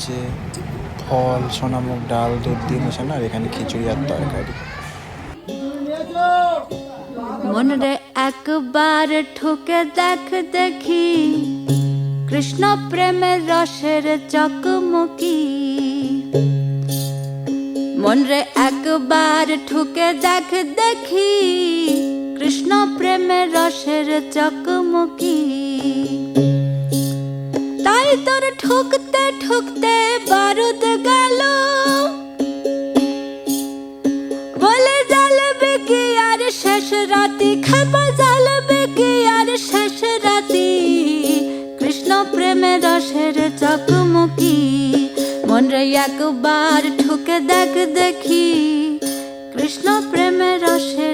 হচ্ছে ফল, সোনামুগ ডাল, দুধ দিয়ে মেশানো, আর এখানে খিচুড়ি আর তরকারি। মনরে একবার ঠুকে দেখ দেখি, কৃষ্ণ প্রেমের রসের চকমকি। মনরে একবার ঠুকে দেখ দেখি, কৃষ্ণ প্রেমের রসের চকমকি। তাই তোর ঠুকতে ঠুকতে বারুদ গেল, বলে জ্বালবে কি আর শেষ রাতি, খাবা জ্বালবে কি আর শেষ রাতি, কৃষ্ণ প্রেমের রসের চকমকি। মনরে একবার ঠুকে দেখ দেখি, কৃষ্ণ প্রেমের রসের